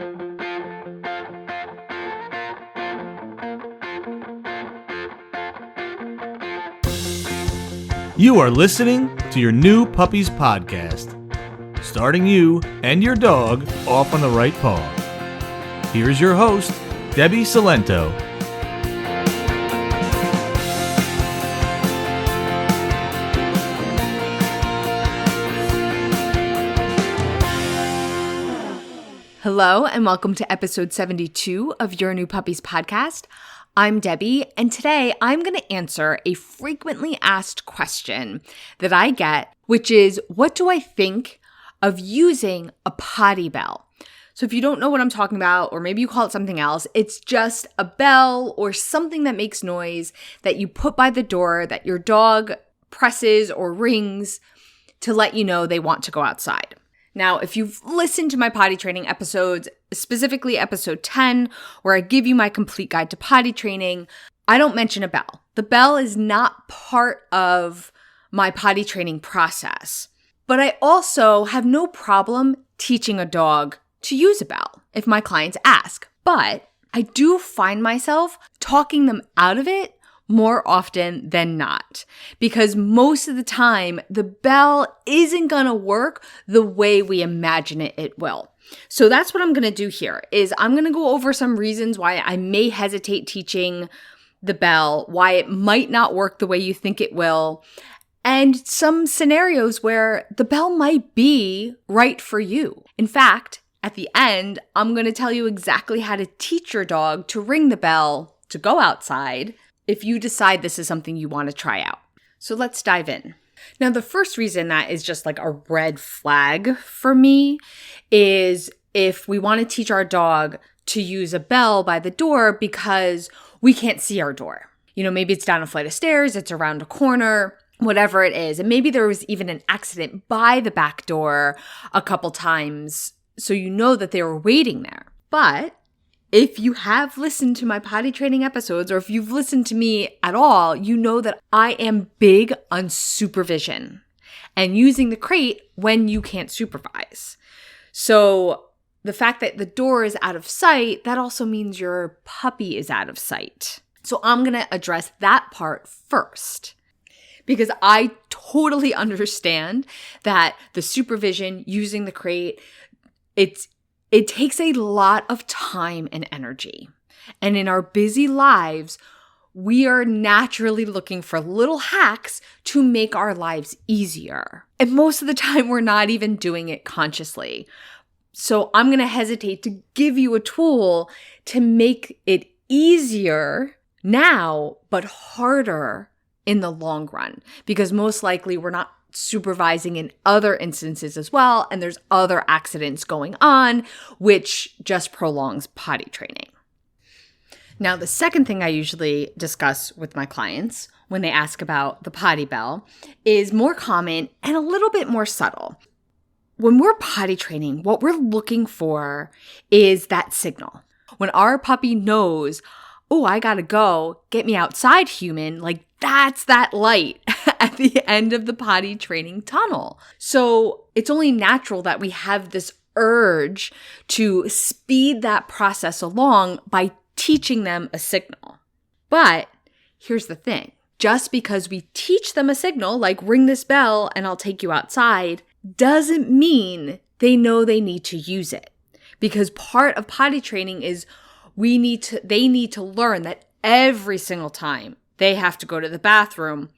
You are listening to your new Puppies podcast, starting you and your dog off on the right paw. Here's your host, Debbie Salento. Hello and welcome to episode 72 of Your New Puppies podcast. I'm Debbie, and today I'm going to answer a frequently asked question that I get, which is, what do I think of using a potty bell? So if you don't know what I'm talking about, or maybe you call it something else, it's just a bell or something that makes noise that you put by the door that your dog presses or rings to let you know they want to go outside. Now, if you've listened to my potty training episodes, specifically episode 10, where I give you my complete guide to potty training, I don't mention a bell. The bell is not part of my potty training process. But I also have no problem teaching a dog to use a bell if my clients ask. But I do find myself talking them out of it more often than not, because most of the time the bell isn't going to work the way we imagine it will. So that's what I'm going to do here is I'm going to go over some reasons why I may hesitate teaching the bell, why it might not work the way you think it will, and some scenarios where the bell might be right for you. In fact, at the end, I'm going to tell you exactly how to teach your dog to ring the bell to go outside if you decide this is something you want to try out. So let's dive in. Now, the first reason that is just like a red flag for me is if we want to teach our dog to use a bell by the door because we can't see our door. You know, maybe it's down a flight of stairs, it's around a corner, whatever it is. And maybe there was even an accident by the back door a couple times, so you know that they were waiting there. But if you have listened to my potty training episodes, or if you've listened to me at all, you know that I am big on supervision and using the crate when you can't supervise. So the fact that the door is out of sight, that also means your puppy is out of sight. So I'm going to address that part first, because I totally understand that the supervision, using the crate, it takes a lot of time and energy. And in our busy lives, we are naturally looking for little hacks to make our lives easier. And most of the time, we're not even doing it consciously. So I'm going to hesitate to give you a tool to make it easier now, but harder in the long run, because most likely we're not supervising in other instances as well, and there's other accidents going on, which just prolongs potty training. Now, the second thing I usually discuss with my clients when they ask about the potty bell is more common and a little bit more subtle. When we're potty training, what we're looking for is that signal. When our puppy knows, oh, I gotta go, get me outside, human, like that's that light at the end of the potty training tunnel. So it's only natural that we have this urge to speed that process along by teaching them a signal. But here's the thing. Just because we teach them a signal, like ring this bell and I'll take you outside, doesn't mean they know they need to use it. Because part of potty training is they need to learn that every single time they have to go to the bathroom,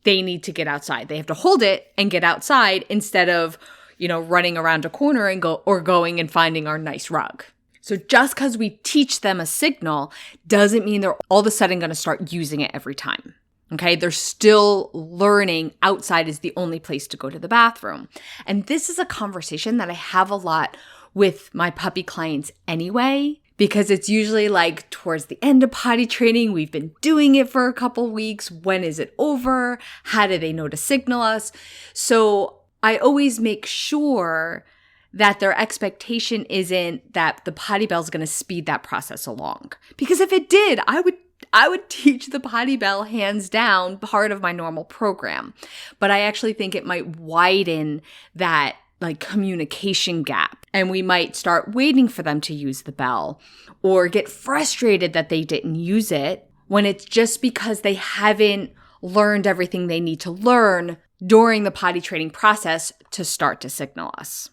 they need to get outside. They have to hold it and get outside instead of, running around a corner and going and finding our nice rug. So just because we teach them a signal doesn't mean they're all of a sudden going to start using it every time. Okay, they're still learning outside is the only place to go to the bathroom. And this is a conversation that I have a lot with my puppy clients anyway, because it's usually like towards the end of potty training, we've been doing it for a couple weeks. When is it over? How do they know to signal us? So I always make sure that their expectation isn't that the potty bell is going to speed that process along. Because if it did, I would teach the potty bell hands down, part of my normal program. But I actually think it might widen that like communication gap And we might start waiting for them to use the bell or get frustrated that they didn't use it when it's just because they haven't learned everything they need to learn during the potty training process to start to signal us.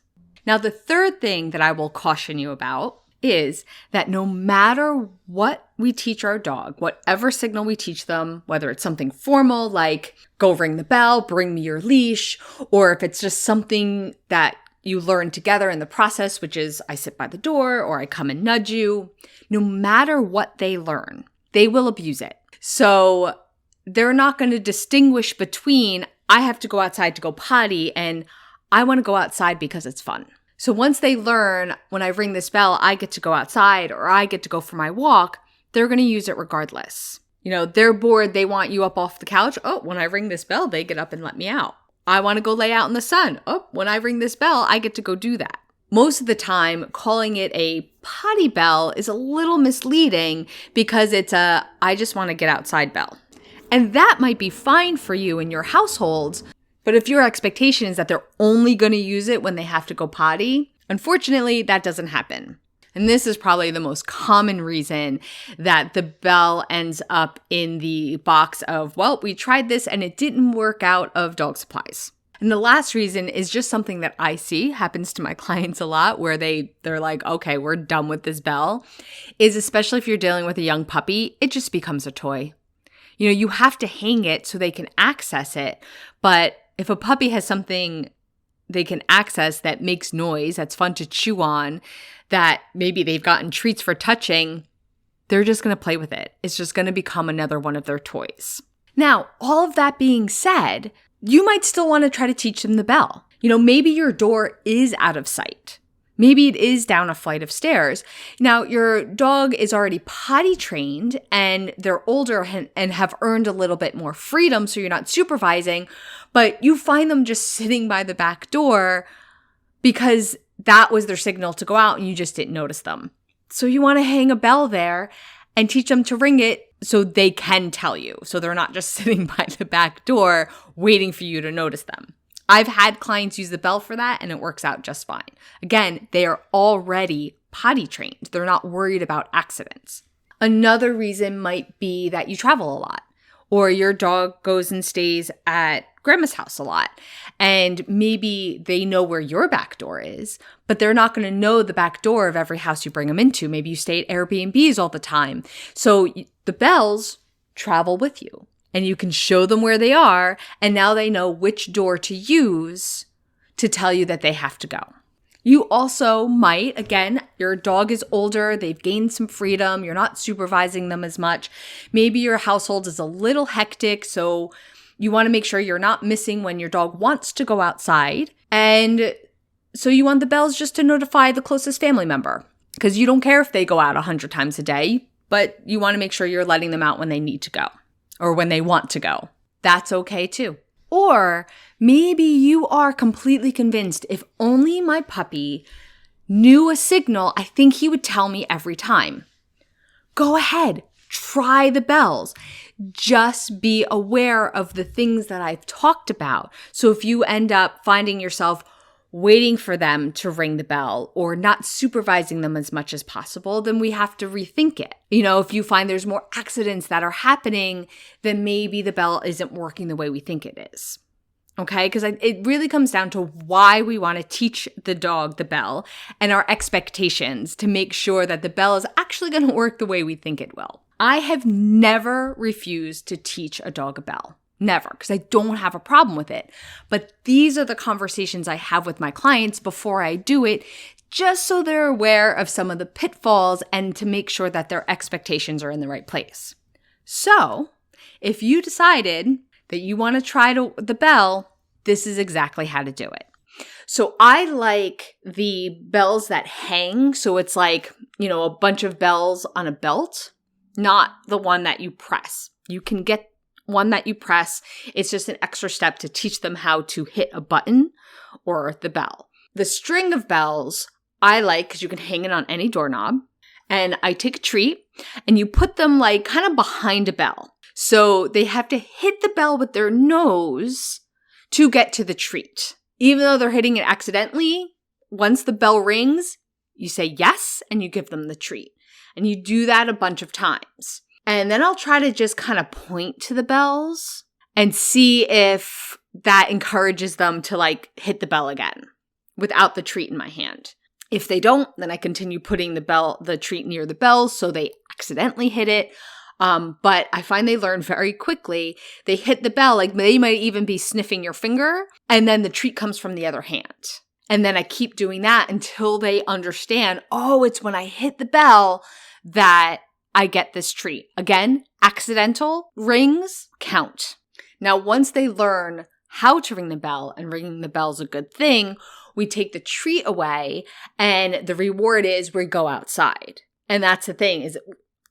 Now, the third thing that I will caution you about is that no matter what we teach our dog, whatever signal we teach them, whether it's something formal like go ring the bell, bring me your leash, or if it's just something that you learn together in the process, which is I sit by the door or I come and nudge you, no matter what they learn, they will abuse it. So they're not going to distinguish between I have to go outside to go potty and I want to go outside because it's fun. So once they learn, when I ring this bell, I get to go outside or I get to go for my walk, they're going to use it regardless. They're bored. They want you up off the couch. Oh, when I ring this bell, they get up and let me out. I want to go lay out in the sun. Oh, when I ring this bell, I get to go do that. Most of the time, calling it a potty bell is a little misleading because it's a I just want to get outside bell. And that might be fine for you in your households. But if your expectation is that they're only going to use it when they have to go potty, unfortunately, that doesn't happen. And this is probably the most common reason that the bell ends up in the box of, well, we tried this and it didn't work out of dog supplies. And the last reason is just something that I see happens to my clients a lot where they're like, okay, we're done with this bell, is especially if you're dealing with a young puppy, it just becomes a toy. You have to hang it so they can access it, but if a puppy has something they can access that makes noise, that's fun to chew on, that maybe they've gotten treats for touching, they're just going to play with it. It's just going to become another one of their toys. Now, all of that being said, you might still want to try to teach them the bell. Maybe your door is out of sight. Maybe it is down a flight of stairs. Now, your dog is already potty trained and they're older and have earned a little bit more freedom, so you're not supervising, but you find them just sitting by the back door because that was their signal to go out and you just didn't notice them. So you want to hang a bell there and teach them to ring it so they can tell you. So they're not just sitting by the back door waiting for you to notice them. I've had clients use the bell for that and it works out just fine. Again, they are already potty trained. They're not worried about accidents. Another reason might be that you travel a lot or your dog goes and stays at grandma's house a lot. And maybe they know where your back door is, but they're not going to know the back door of every house you bring them into. Maybe you stay at Airbnbs all the time. So the bells travel with you. And you can show them where they are, and now they know which door to use to tell you that they have to go. You also might, again, your dog is older, they've gained some freedom, you're not supervising them as much. Maybe your household is a little hectic, so you want to make sure you're not missing when your dog wants to go outside. And so you want the bells just to notify the closest family member, because you don't care if they go out 100 times a day, but you want to make sure you're letting them out when they need to go. Or when they want to go. That's okay too. Or maybe you are completely convinced if only my puppy knew a signal, I think he would tell me every time. Go ahead, try the bells. Just be aware of the things that I've talked about. So if you end up finding yourself waiting for them to ring the bell or not supervising them as much as possible, then we have to rethink it. If you find there's more accidents that are happening, then maybe the bell isn't working the way we think it is. Okay? Because it really comes down to why we want to teach the dog the bell and our expectations to make sure that the bell is actually going to work the way we think it will. I have never refused to teach a dog a bell. Never, because I don't have a problem with it. But these are the conversations I have with my clients before I do it, just so they're aware of some of the pitfalls and to make sure that their expectations are in the right place. So, if you decided that you want to try the bell, this is exactly how to do it. So I like the bells that hang. So it's like, a bunch of bells on a belt, not the one that you press. You can get one that you press. It's just an extra step to teach them how to hit a button or the bell. The string of bells I like because you can hang it on any doorknob. And I take a treat and you put them like kind of behind a bell. So they have to hit the bell with their nose to get to the treat. Even though they're hitting it accidentally, once the bell rings, you say yes and you give them the treat. And you do that a bunch of times. And then I'll try to just kind of point to the bells and see if that encourages them to like hit the bell again without the treat in my hand. If they don't, then I continue putting the treat near the bells so they accidentally hit it. But I find they learn very quickly. They hit the bell, like they might even be sniffing your finger, and then the treat comes from the other hand. And then I keep doing that until they understand, oh, it's when I hit the bell that I get this treat. Again, accidental rings count. Now, once they learn how to ring the bell, and ringing the bell is a good thing, we take the treat away, and the reward is we go outside. And that's the thing, is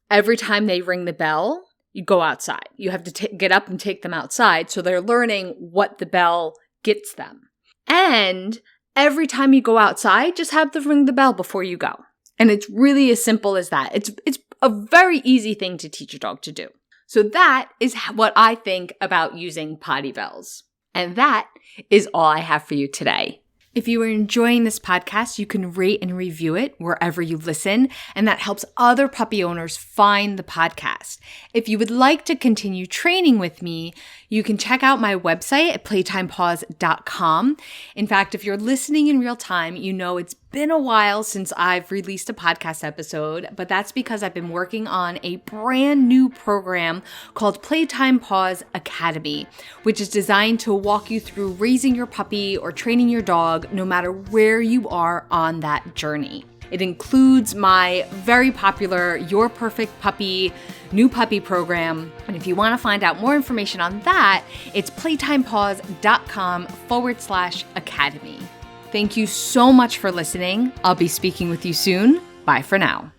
every time they ring the bell, you go outside. You have to get up and take them outside, so they're learning what the bell gets them. And every time you go outside, just have them ring the bell before you go. And it's really as simple as that. It's a very easy thing to teach a dog to do. So that is what I think about using potty bells. And that is all I have for you today. If you are enjoying this podcast, you can rate and review it wherever you listen, and that helps other puppy owners find the podcast. If you would like to continue training with me, you can check out my website at playtimepaws.com. In fact, if you're listening in real time, you know it's been a while since I've released a podcast episode, but that's because I've been working on a brand new program called Playtime Paws Academy, which is designed to walk you through raising your puppy or training your dog, no matter where you are on that journey. It includes my very popular Your Perfect Puppy new puppy program. And if you want to find out more information on that, it's playtimepaws.com/academy. Thank you so much for listening. I'll be speaking with you soon. Bye for now.